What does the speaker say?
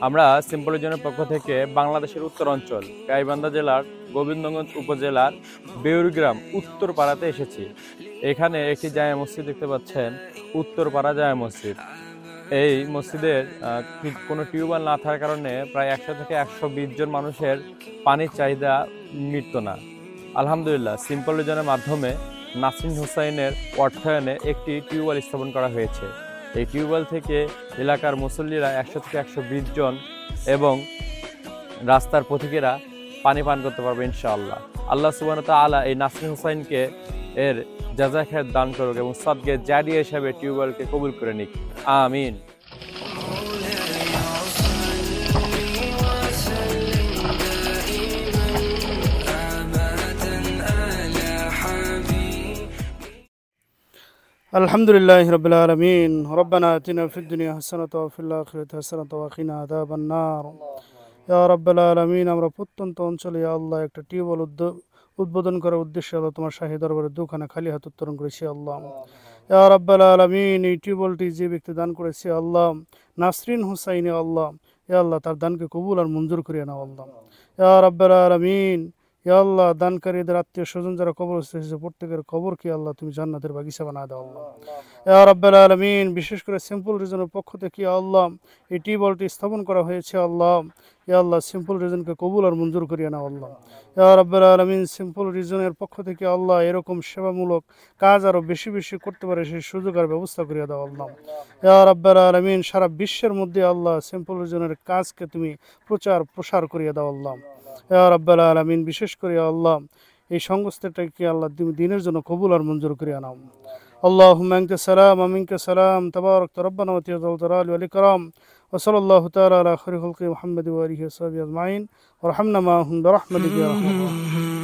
আমরা সিম্পলিজনের পক্ষ থেকে বাংলাদেশের উত্তর অঞ্চল গাইবান্ধা জেলার গোবিন্দগঞ্জ উপজেলার বেউরগ্রাম উত্তরপাড়াতে এসেছি। এখানে একটি জামে মসজিদ দেখতে পাচ্ছেন, উত্তরপাড়া জামে মসজিদ। এই মসজিদের কোনো টিউবওয়েল না থাকার কারণে প্রায় 100 থেকে 120 জন মানুষের পানির চাহিদা মিটত না। আলহামদুলিল্লাহ, সিম্পলিজনের মাধ্যমে নাসরিন হুসাইনের অর্থায়নে একটি টিউবওয়েল স্থাপন করা হয়েছে। এই টিউবওয়েল থেকে এলাকার মুসল্লিরা 100 থেকে 120 জন এবং রাস্তার পথিকেরা পানি পান করতে পারবে ইনশাআল্লাহ। আল্লাহ সুবহানাহু ওয়া তাআলা এই নাসরিন হুসাইনকে এর জাযায়ে খায়র দান করুক এবং সদকা জারিয়া হিসেবে টিউবওয়েলকে কবুল করে নিক, আমিন। আলহামদুলিল্লাহি রাব্বিল আলামিন। রব্বানা আতিনা ফিদ দুনিয়া হাসানাতাও ওয়া ফিল আখিরাতি হাসানাতাও ওয়া কিনা আযাবান নার। ইয়া রাব্বাল আলামিন, আমরা প্রত্যন্ত অঞ্চলে ইয়া আল্লাহ একটা টিউবওয়েল উদ্বোধন করার উদ্দেশ্যে আল্লাহ তোমার শাহী দরবারে দুখানা খালি হাত উত্তোলন করেছি আল্লাহ। ইয়া রাব্বাল আলামিন, এই টিউবওয়েলটি যে ব্যক্তি দান করেছে আল্লাহ, নাসরিন হুসাইন আল্লাহ, ইয়া আল্লাহ তার দানকে কবুল আর মঞ্জুর করিয়ে নাও আল্লাহ। ইয়া রাব্বাল আলামিন, ইয়া আল্লাহ দানকারীদের আত্মীয় স্বজন যারা কবরস্থ হয়েছে প্রত্যেকের কবরকে আল্লাহ তুমি জান্নাতের বাগিচা বানায় দাও আল্লাহ। ইয়া রাব্বাল আলামিন, বিশেষ করে সিম্পল রিজনের পক্ষ থেকে আল্লাহ এই টিউবওয়েলটি স্থাপন করা হয়েছে আল্লাহ, ইয়া আল্লাহ সিম্পল রিজনকে কবুল আর মঞ্জুর করিয়ে নাও আল্লাহ। ইয়া রাব্বাল আলামিন, সিম্পল রিজনের পক্ষ থেকে আল্লাহ এরকম সেবামূলক কাজ আরও বেশি বেশি করতে পারে সেই সুযোগ আর ব্যবস্থা করিয়ে দাও আল্লাহ। ইয়া রাব্বাল আলামিন, সারা বিশ্বের মধ্যে আল্লাহ সিম্পল রিজনের কাজকে তুমি প্রসার করিয়ে দাও আল্লাহ। ইয়া রাব্বাল আলামিন, বিশেষ করে আল্লাহ এই সংস্থাটাকে আল্লাহ দিনের জন্য কবুল আর মঞ্জুর করিয়ে নাও। আল্লাহুম্মা আনতা সালাম ওয়া মিনকা সালাম, তাবারাকতা রব্বানা ওয়া তাআলা ওয়াল ইকরাম। ওয়া সাল্লাল্লাহু তাআলা আলা খায়রি খালকি মুহাম্মাদি ওয়া আলিহি ওয়া সাহবিহি আজমাইন ওয়া রাহমনা মা'হুম বিরহমাতিকা ইয়া আরহামার রাহিমিন।